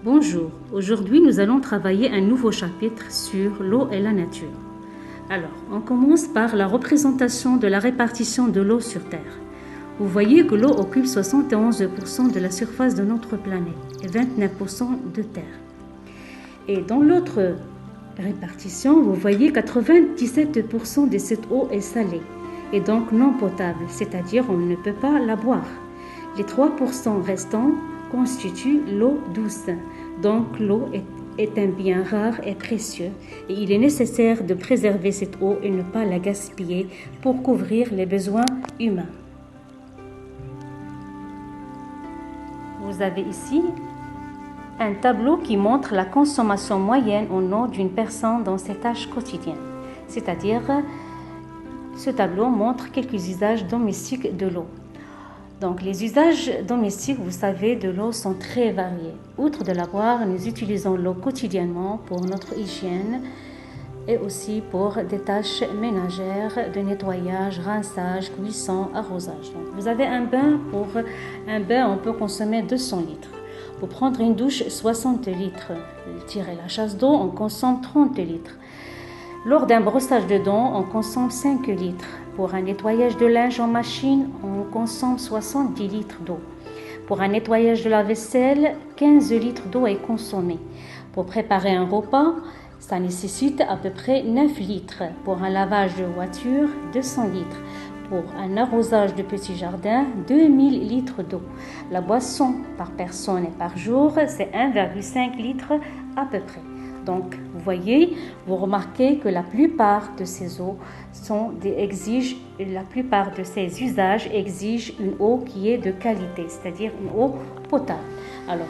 Bonjour, aujourd'hui nous allons travailler un nouveau chapitre sur l'eau et la nature. Alors, on commence par la représentation de la répartition de l'eau sur Terre. Vous voyez que l'eau occupe 71% de la surface de notre planète et 29% de terre. Et dans l'autre répartition, vous voyez 97% de cette eau est salée et donc non potable, c'est-à-dire on ne peut pas la boire. Les 3% restants constituent l'eau douce. Donc l'eau est un bien rare et précieux et il est nécessaire de préserver cette eau et ne pas la gaspiller pour couvrir les besoins humains. Vous avez ici un tableau qui montre la consommation moyenne en eau d'une personne dans ses tâches quotidiennes. C'est-à-dire, ce tableau montre quelques usages domestiques de l'eau. Donc, les usages domestiques, vous savez, de l'eau sont très variés. Outre de la boire, nous utilisons l'eau quotidiennement pour notre hygiène et aussi pour des tâches ménagères de nettoyage, rinçage, cuisson, arrosage. Donc, vous avez un bain. Pour un bain, on peut consommer 200 litres. Pour prendre une douche, 60 litres. Tirer la chasse d'eau, on consomme 30 litres. Lors d'un brossage de dents, on consomme 5 litres. Pour un nettoyage de linge en machine, on consomme 70 litres d'eau. Pour un nettoyage de la vaisselle, 15 litres d'eau est consommée. Pour préparer un repas, ça nécessite à peu près 9 litres. Pour un lavage de voiture, 200 litres. Pour un arrosage de petits jardins, 2000 litres d'eau. La boisson par personne et par jour, c'est 1,5 litre à peu près. Donc, vous voyez, vous remarquez que la plupart de ces eaux la plupart de ces usages exigent une eau qui est de qualité, c'est-à-dire une eau potable. Alors,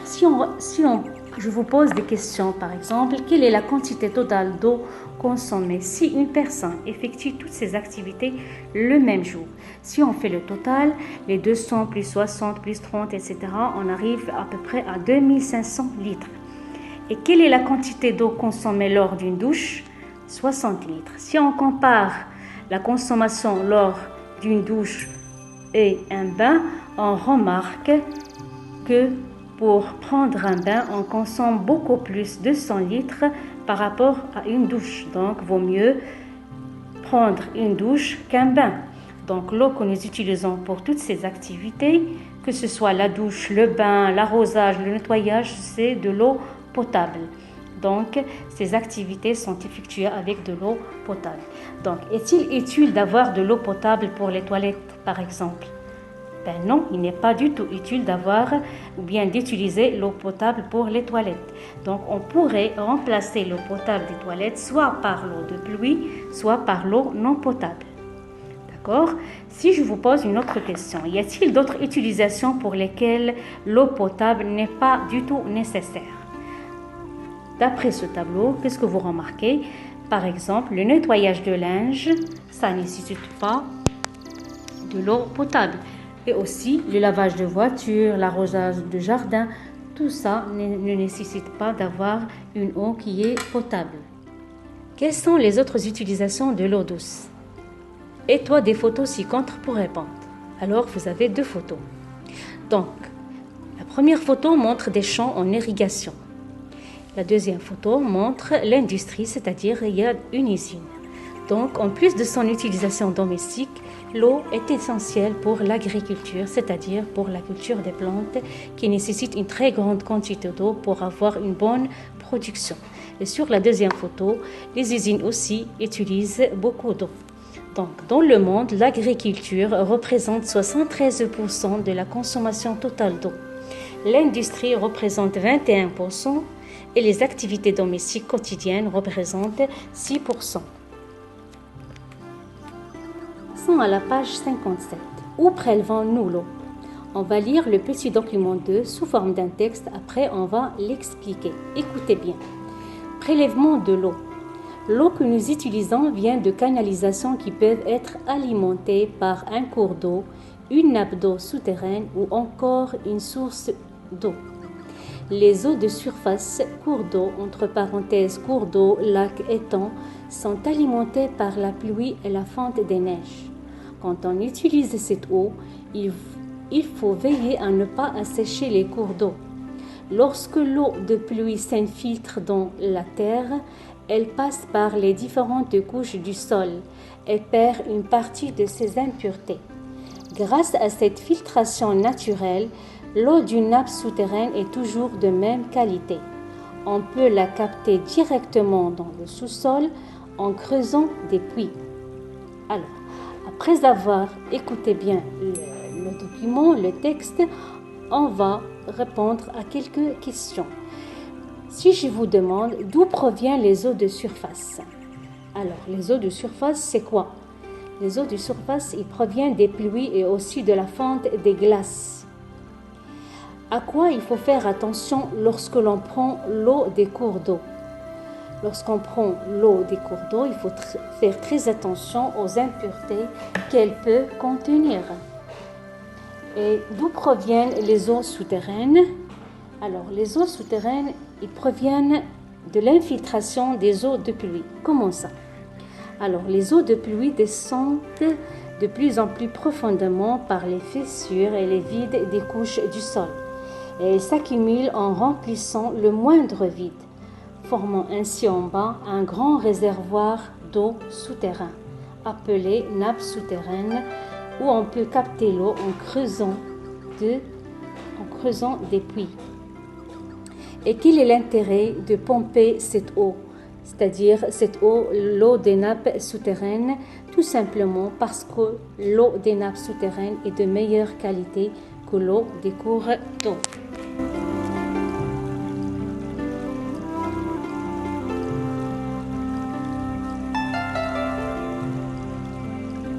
je vous pose des questions, par exemple, quelle est la quantité totale d'eau consommée si une personne effectue toutes ses activités le même jour? Si on fait le total, les 200 plus 60 plus 30, etc., on arrive à peu près à 2500 litres. Et quelle est la quantité d'eau consommée lors d'une douche? 60 litres. Si on compare la consommation lors d'une douche et un bain, on remarque que pour prendre un bain, on consomme beaucoup plus de 100 litres par rapport à une douche. Donc, vaut mieux prendre une douche qu'un bain. Donc, l'eau que nous utilisons pour toutes ces activités, que ce soit la douche, le bain, l'arrosage, le nettoyage, c'est de l'eau potable. Donc, ces activités sont effectuées avec de l'eau potable. Donc, est-il utile d'avoir de l'eau potable pour les toilettes, par exemple? Ben non, il n'est pas du tout utile d'avoir ou bien d'utiliser l'eau potable pour les toilettes. Donc, on pourrait remplacer l'eau potable des toilettes soit par l'eau de pluie, soit par l'eau non potable. D'accord? Si je vous pose une autre question, y a-t-il d'autres utilisations pour lesquelles l'eau potable n'est pas du tout nécessaire? D'après ce tableau, qu'est-ce que vous remarquez? Par exemple, le nettoyage de linge, ça ne nécessite pas de l'eau potable. Et aussi, le lavage de voiture, l'arrosage de jardin, tout ça ne nécessite pas d'avoir une eau qui est potable. Quelles sont les autres utilisations de l'eau douce? Et toi, des photos ci-contre pour répondre. Alors, vous avez 2 photos. Donc, la première photo montre des champs en irrigation. La deuxième photo montre l'industrie, c'est-à-dire il y a une usine. Donc, en plus de son utilisation domestique, l'eau est essentielle pour l'agriculture, c'est-à-dire pour la culture des plantes qui nécessite une très grande quantité d'eau pour avoir une bonne production. Et sur la deuxième photo, les usines aussi utilisent beaucoup d'eau. Donc, dans le monde, l'agriculture représente 73% de la consommation totale d'eau. L'industrie représente 21%. Et les activités domestiques quotidiennes représentent 6%. Passons à la page 57. Où prélevons-nous l'eau? On va lire le petit document 2 sous forme d'un texte, après on va l'expliquer. Écoutez bien. Prélèvement de l'eau. L'eau que nous utilisons vient de canalisations qui peuvent être alimentées par un cours d'eau, une nappe d'eau souterraine ou encore une source d'eau. Les eaux de surface, cours d'eau, entre parenthèses cours d'eau, lacs, étangs, sont alimentées par la pluie et la fonte des neiges. Quand on utilise cette eau, il faut veiller à ne pas assécher les cours d'eau. Lorsque l'eau de pluie s'infiltre dans la terre, elle passe par les différentes couches du sol et perd une partie de ses impuretés. Grâce à cette filtration naturelle, l'eau d'une nappe souterraine est toujours de même qualité. On peut la capter directement dans le sous-sol en creusant des puits. Alors, après avoir écouté bien le document, le texte, on va répondre à quelques questions. Si je vous demande d'où proviennent les eaux de surface? Alors, les eaux de surface, c'est quoi? Les eaux de surface, ils proviennent des pluies et aussi de la fonte des glaces. À quoi il faut faire attention lorsque l'on prend l'eau des cours d'eau? Lorsqu'on prend l'eau des cours d'eau, il faut faire très attention aux impuretés qu'elle peut contenir. Et d'où proviennent les eaux souterraines? Alors, les eaux souterraines, ils proviennent de l'infiltration des eaux de pluie. Comment ça? Alors, les eaux de pluie descendent de plus en plus profondément par les fissures et les vides des couches du sol. Et elles s'accumulent en remplissant le moindre vide, formant ainsi en bas un grand réservoir d'eau souterrain, appelé nappe souterraine, où on peut capter l'eau en creusant des puits. Et quel est l'intérêt de pomper cette eau? C'est-à-dire cette eau, l'eau des nappes souterraines, tout simplement parce que l'eau des nappes souterraines est de meilleure qualité que l'eau des cours d'eau.